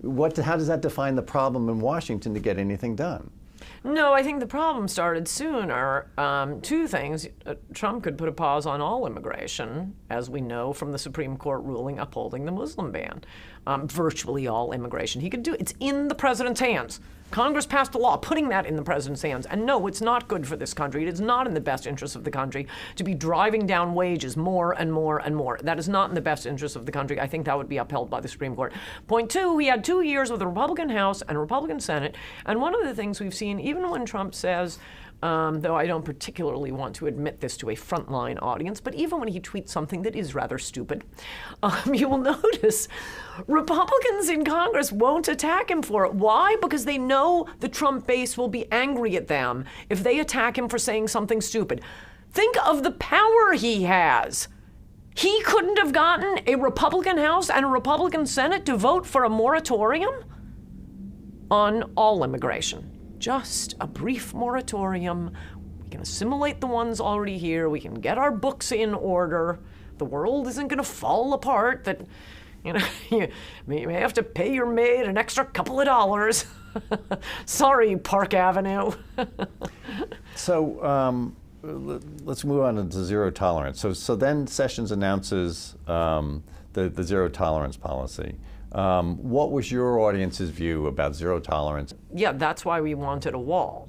How does that define the problem in Washington to get anything done? No, I think the problem started sooner. Two things. Trump could put a pause on all immigration, as we know from the Supreme Court ruling upholding the Muslim ban. Virtually all immigration. He could do it. It's in the president's hands. Congress passed a law putting that in the president's hands. And no, it's not good for this country. It is not in the best interest of the country to be driving down wages more and more and more. That is not in the best interest of the country. I think that would be upheld by the Supreme Court. Point two, he had 2 years with a Republican House and a Republican Senate. And one of the things we've seen, even when Trump says, though I don't particularly want to admit this to a frontline audience, but even when he tweets something that is rather stupid, you will notice Republicans in Congress won't attack him for it. Why? Because they know the Trump base will be angry at them if they attack him for saying something stupid. Think of the power he has. He couldn't have gotten a Republican House and a Republican Senate to vote for a moratorium on all immigration. Just a brief moratorium. We can assimilate the ones already here. We can get our books in order. The world isn't going to fall apart. That, you know, you may have to pay your maid an extra couple of dollars. Sorry, Park Avenue. So let's move on to zero tolerance. So then Sessions announces the zero tolerance policy. What was your audience's view about zero tolerance? Yeah, that's why we wanted a wall.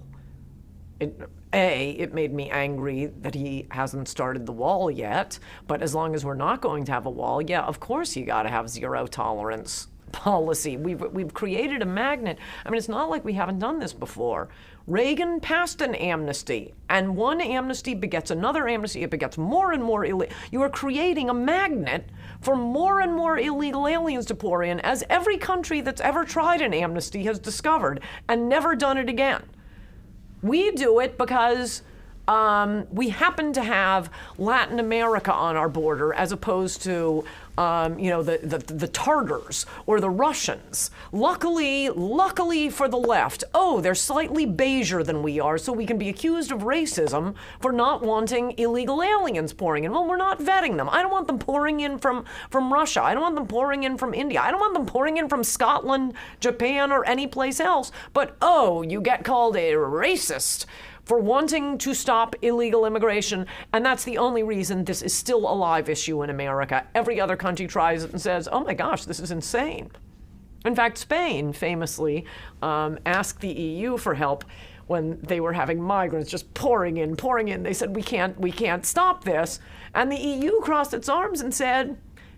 It made me angry that he hasn't started the wall yet, but as long as we're not going to have a wall, yeah, of course you got to have zero tolerance policy. We've created a magnet. I mean, it's not like we haven't done this before. Reagan passed an amnesty, and one amnesty begets another amnesty. It begets more and more illegal. You are creating a magnet for more and more illegal aliens to pour in, as every country that's ever tried an amnesty has discovered and never done it again. We do it because we happen to have Latin America on our border, as opposed to the Tartars or the Russians. Luckily for the left, they're slightly beigeur than we are, so we can be accused of racism for not wanting illegal aliens pouring in. Well, we're not vetting them. I don't want them pouring in from Russia. I don't want them pouring in from India. I don't want them pouring in from Scotland, Japan, or any place else. But you get called a racist for wanting to stop illegal immigration, and that's the only reason this is still a live issue in America. Every other country tries it and says, oh my gosh, this is insane. In fact, Spain famously asked the EU for help when they were having migrants just pouring in. They said, we can't stop this. And the EU crossed its arms and said,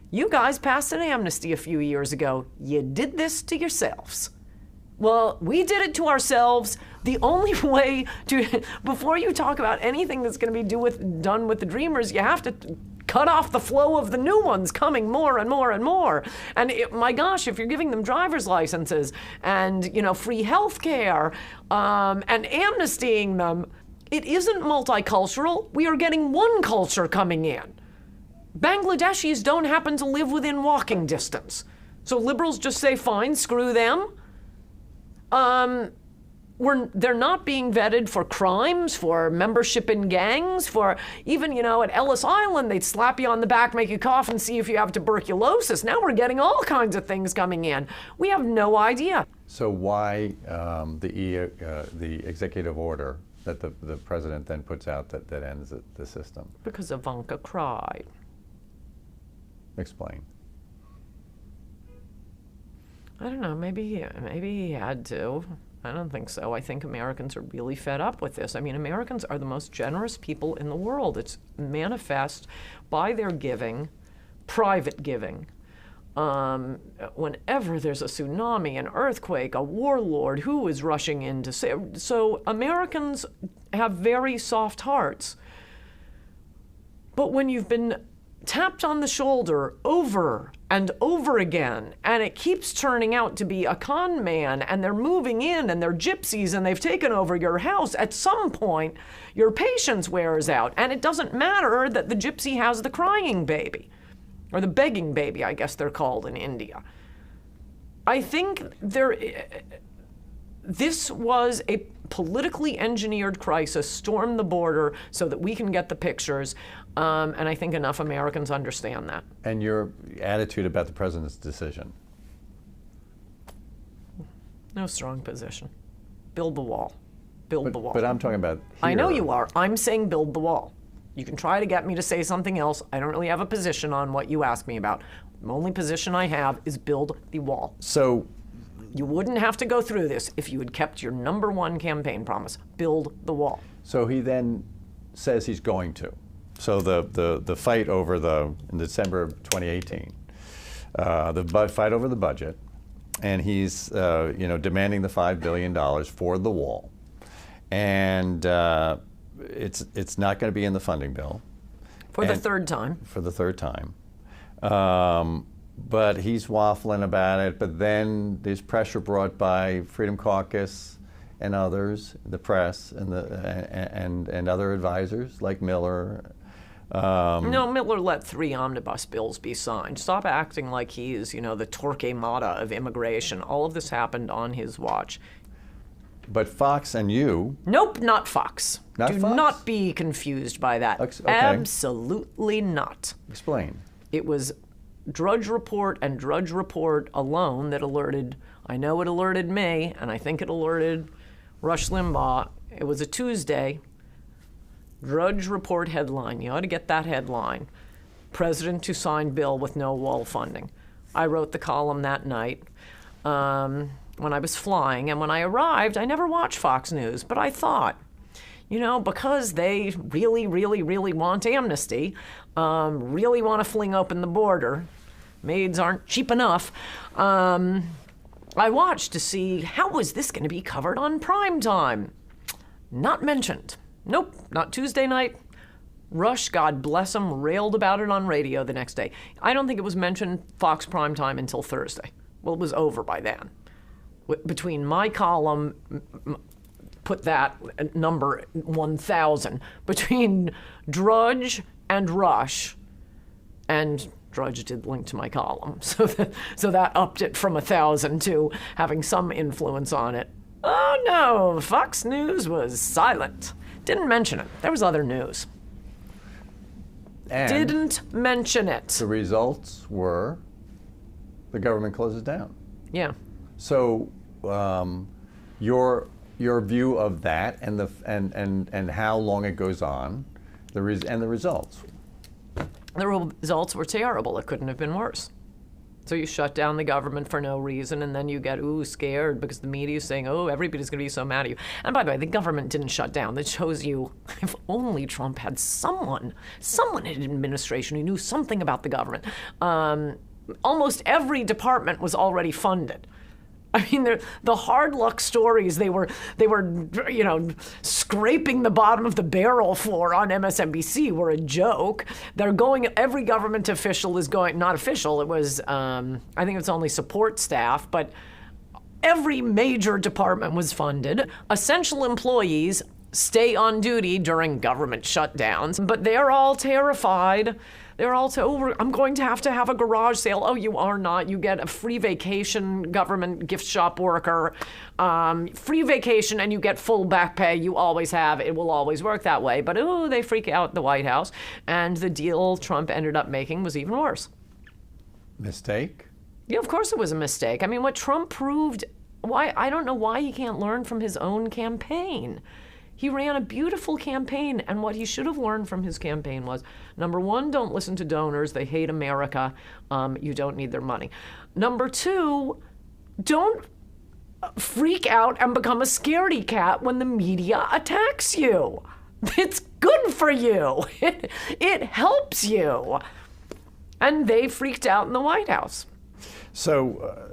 you guys passed an amnesty a few years ago. You did this to yourselves. Well, we did it to ourselves. The only way to, before you talk about anything that's going to be done with the Dreamers, you have to cut off the flow of the new ones coming more and more and more. And my gosh, if you're giving them driver's licenses and free health care and amnestying them, it isn't multicultural. We are getting one culture coming in. Bangladeshis don't happen to live within walking distance. So liberals just say, fine, screw them. They're not being vetted for crimes, for membership in gangs, for even, at Ellis Island, they'd slap you on the back, make you cough, and see if you have tuberculosis. Now we're getting all kinds of things coming in. We have no idea. So why the executive order that the president then puts out that ends the system? Because Ivanka cried. Explain. I don't know, maybe he had to. I don't think so. I think Americans are really fed up with this. I mean, Americans are the most generous people in the world. It's manifest by their giving, private giving. Whenever there's a tsunami, an earthquake, a warlord, who is rushing in to save? So Americans have very soft hearts. But when you've been tapped on the shoulder over and over again, and it keeps turning out to be a con man, and they're moving in, and they're gypsies, and they've taken over your house, at some point, your patience wears out. And it doesn't matter that the gypsy has the crying baby, or the begging baby, I guess they're called in India. I think this was a politically engineered crisis, storm the border so that we can get the pictures, and I think enough Americans understand that. And your attitude about the president's decision? No strong position. Build the wall. Build the wall. But I'm talking about here. I know you are. I'm saying build the wall. You can try to get me to say something else. I don't really have a position on what you ask me about. The only position I have is build the wall. So you wouldn't have to go through this if you had kept your #1 campaign promise, build the wall. So he then says he's going to. So the fight over in December of 2018, the fight over the budget, and he's demanding the $5 billion for the wall, and it's not going to be in the funding bill. For the third time. For the third time. But he's waffling about it, but then there's pressure brought by Freedom Caucus and others, the press and other advisors like Miller. No, Miller let 3 omnibus bills be signed. Stop acting like he's, the Torquemada of immigration. All of this happened on his watch. But Fox and you... Nope, not Fox. Not Do Fox? not be confused by that. Okay. Absolutely not. Explain. It was Drudge Report and Drudge Report alone that alerted, I know it alerted me, and I think it alerted Rush Limbaugh. It was a Tuesday. Drudge Report headline. You ought to get that headline. President to sign bill with no wall funding. I wrote the column that night when I was flying, and when I arrived, I never watched Fox News, but I thought, because they really, really, really want amnesty, really want to fling open the border, Maids aren't cheap enough. I watched to see how was this going to be covered on prime time. Not mentioned. Nope, not Tuesday night. Rush, God bless him, railed about it on radio the next day. I don't think it was mentioned Fox primetime until Thursday. Well, it was over by then. Between my column, put that number 1,000, between Drudge and Rush, and Drudge did link to my column, so that upped it from 1,000 to having some influence on it. Oh no, Fox News was silent. Didn't mention it. There was other news. And didn't mention it. the results were the government closes down. Yeah. So your view of that and how long it goes on, and the results. The results were terrible. It couldn't have been worse. So you shut down the government for no reason, and then you get, scared because the media is saying, everybody's going to be so mad at you. And by the way, the government didn't shut down. That shows you, if only Trump had someone in administration who knew something about the government. Almost every department was already funded. I mean, the hard luck stories they were scraping the bottom of the barrel for on MSNBC were a joke. Every government official is going, not official, it was, I think it's only support staff, but every major department was funded. Essential employees stay on duty during government shutdowns, but they're all terrified. They're all I'm going to have a garage sale. Oh, you are not. You get a free vacation, government gift shop worker, free vacation, and you get full back pay. You always have. It will always work that way. But, they freak out at the White House. And the deal Trump ended up making was even worse. Mistake? Yeah, of course it was a mistake. I mean, what Trump proved, I don't know why he can't learn from his own campaign. He ran a beautiful campaign, and what he should have learned from his campaign was, number one, don't listen to donors. They hate America. You don't need their money. Number two, don't freak out and become a scaredy cat when the media attacks you. It's good for you. It helps you. And they freaked out in the White House. So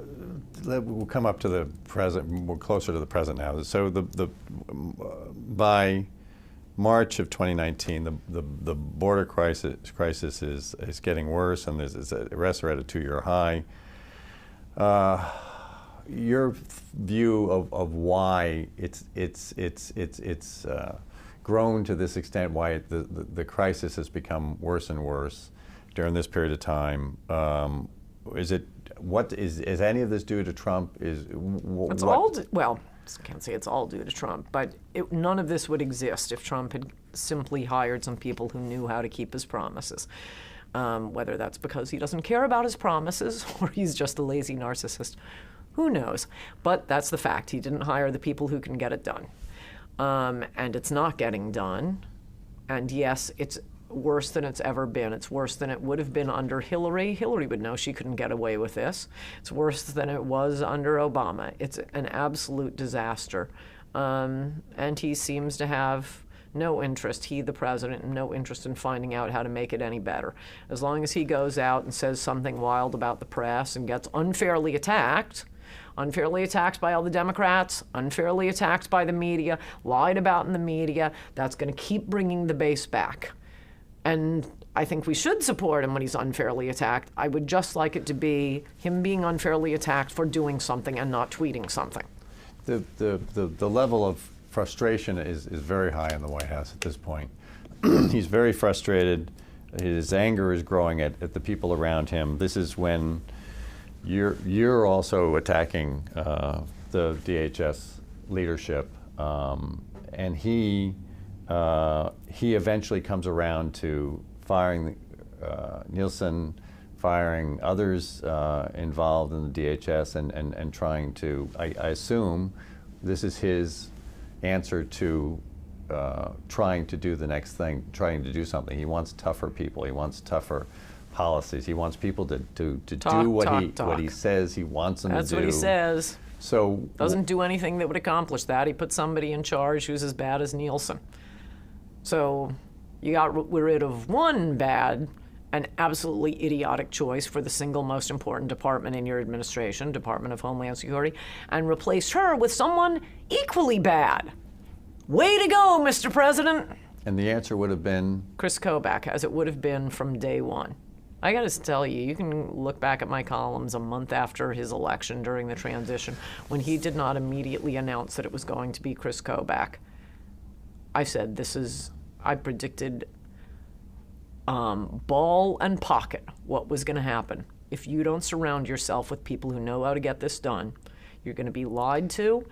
we'll come up to the present. We're closer to the present now. So by March of 2019, the border crisis is getting worse, and arrests are at a 2-year high. Your view of why it's grown to this extent, why the crisis has become worse and worse during this period of time. Is any of this due to Trump? I can't say it's all due to Trump, but none of this would exist if Trump had simply hired some people who knew how to keep his promises. Whether that's because he doesn't care about his promises or he's just a lazy narcissist, who knows? But that's the fact. He didn't hire the people who can get it done. And it's not getting done. And yes, it's worse than it's ever been. It's worse than it would have been under Hillary. Hillary would know she couldn't get away with this. It's worse than it was under Obama. It's an absolute disaster. And he seems to have no interest, he the president, no interest in finding out how to make it any better. As long as he goes out and says something wild about the press and gets unfairly attacked by all the Democrats, unfairly attacked by the media, lied about in the media, that's going to keep bringing the base back. And I think we should support him when he's unfairly attacked. I would just like it to be him being unfairly attacked for doing something and not tweeting something. The level of frustration is very high in the White House at this point. He's very frustrated. His anger is growing at the people around him. This is when you're also attacking the DHS leadership, and he eventually comes around to firing Nielsen, firing others involved in the DHS, and trying to, I assume, this is his answer to trying to do the next thing, trying to do something. He wants tougher people. He wants tougher policies. He wants people to do what he says he wants them to do. That's what he says. So doesn't do anything that would accomplish that. He put somebody in charge who's as bad as Nielsen. So you got rid of one bad an absolutely idiotic choice for the single most important department in your administration, Department of Homeland Security, and replaced her with someone equally bad. Way to go, Mr. President. And the answer would have been? Chris Kobach, as it would have been from day one. I got to tell you, you can look back at my columns a month after his election during the transition when he did not immediately announce that it was going to be Chris Kobach. I said, I predicted ball and pocket what was going to happen. If you don't surround yourself with people who know how to get this done, you're going to be lied to.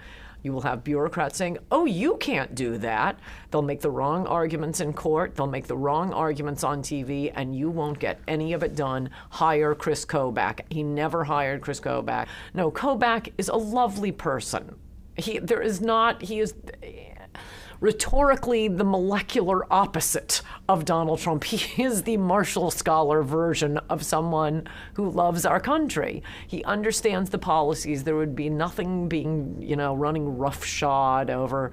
You will have bureaucrats saying, oh, you can't do that. They'll make the wrong arguments in court. They'll make the wrong arguments on TV, and you won't get any of it done. Hire Chris Kobach. He never hired Chris Kobach. No, Kobach is a lovely person. He is rhetorically the molecular opposite of Donald Trump. He is the Marshall Scholar version of someone who loves our country. He understands the policies. There would be nothing being, running roughshod over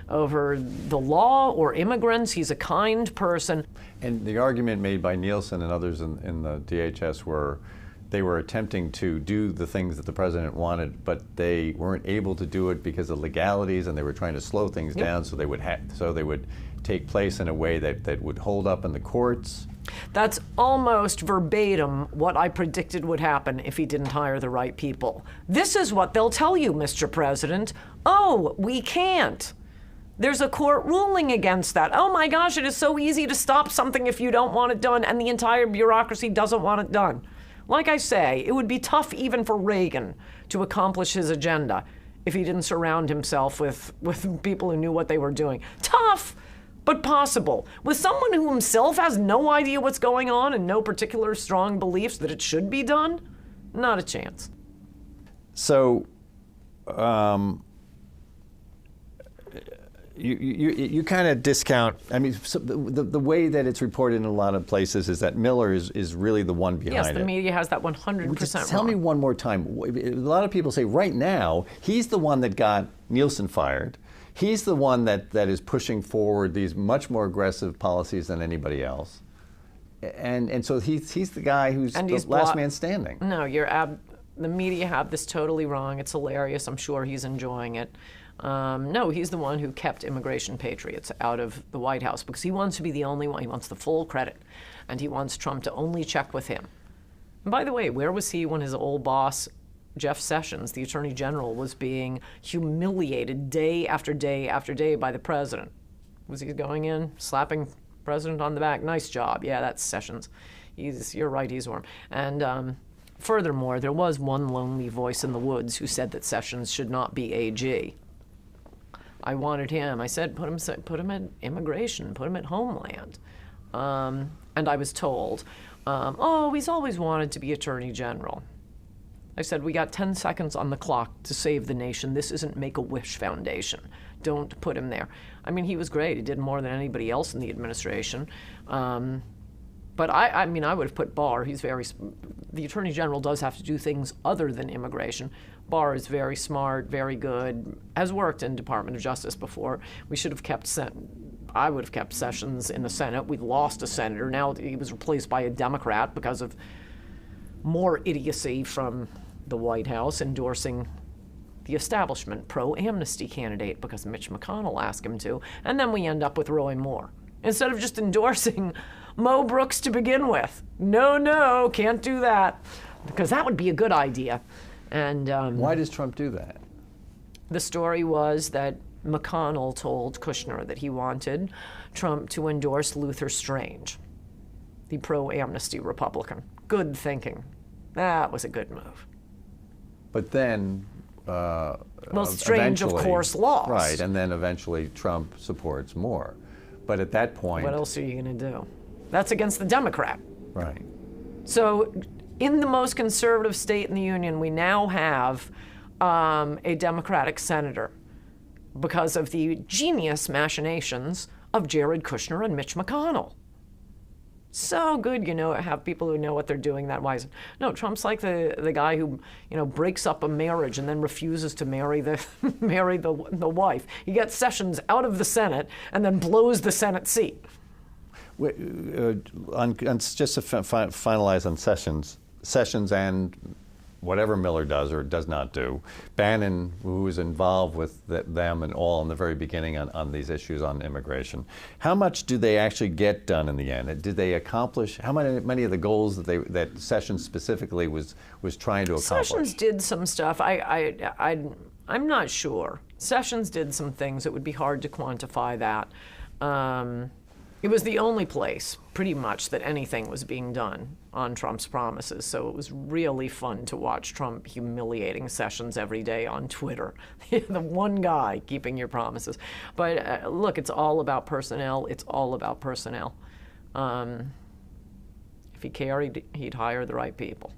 the law or immigrants. He's a kind person. And the argument made by Nielsen and others in the DHS were they were attempting to do the things that the president wanted, but they weren't able to do it because of legalities, and they were trying to slow things down so they would take place in a way that would hold up in the courts. That's almost verbatim what I predicted would happen if he didn't hire the right people. This is what they'll tell you, Mr. President. Oh, we can't. There's a court ruling against that. Oh my gosh, it is so easy to stop something if you don't want it done, and the entire bureaucracy doesn't want it done. Like I say, it would be tough even for Reagan to accomplish his agenda if he didn't surround himself with people who knew what they were doing. Tough, but possible. With someone who himself has no idea what's going on and no particular strong beliefs that it should be done, not a chance. So, you kind of discount. I mean, so the way that it's reported in a lot of places is that Miller is really the one behind it. Yes, the media has that 100% wrong. Tell me one more time. A lot of people say right now he's the one that got Nielsen fired. He's the one that is pushing forward these much more aggressive policies than anybody else. And so he's the guy who's the last man standing. No, the media have this totally wrong. It's hilarious. I'm sure he's enjoying it. No, he's the one who kept immigration patriots out of the White House because he wants to be the only one. He wants the full credit, and he wants Trump to only check with him. And by the way, where was he when his old boss, Jeff Sessions, the Attorney General, was being humiliated day after day after day by the president? Was he going in, slapping the president on the back? Nice job. Yeah, that's Sessions. You're right, he's warm. And furthermore, there was one lonely voice in the woods who said that Sessions should not be AG. I wanted him. I said, put him at immigration, put him at Homeland. And I was told, he's always wanted to be Attorney General. I said, we got 10 seconds on the clock to save the nation. This isn't Make-A-Wish Foundation. Don't put him there. I mean, he was great. He did more than anybody else in the administration. But I would have put Barr. The Attorney General does have to do things other than immigration. Barr is very smart, very good, has worked in Department of Justice before. I would have kept Sessions in the Senate. We'd lost a senator. Now he was replaced by a Democrat because of more idiocy from the White House endorsing the establishment pro-amnesty candidate because Mitch McConnell asked him to. And then we end up with Roy Moore instead of just endorsing Mo Brooks to begin with. No, can't do that because that would be a good idea. And why does Trump do that? The story was that McConnell told Kushner that he wanted Trump to endorse Luther Strange, the pro-amnesty Republican. Good thinking. That was a good move. But then, Strange, of course, lost. Right, and then eventually Trump supports Moore. But at that point... What else are you going to do? That's against the Democrat. Right. So in the most conservative state in the union, we now have a Democratic senator because of the genius machinations of Jared Kushner and Mitch McConnell. So good, have people who know what they're doing that wise. No, Trump's like the guy who, breaks up a marriage and then refuses to marry the wife. He gets Sessions out of the Senate and then blows the Senate seat. Just to finalize on Sessions and whatever Miller does or does not do, Bannon, who was involved with them and all in the very beginning on these issues on immigration, how much do they actually get done in the end? Did they accomplish, how many of the goals that Sessions specifically was trying to accomplish? Sessions did some stuff. I'm not sure. Sessions did some things. It would be hard to quantify that. It was the only place, pretty much, that anything was being done on Trump's promises. So it was really fun to watch Trump humiliating Sessions every day on Twitter. The one guy keeping your promises. But look, it's all about personnel. It's all about personnel. If he cared, he'd hire the right people.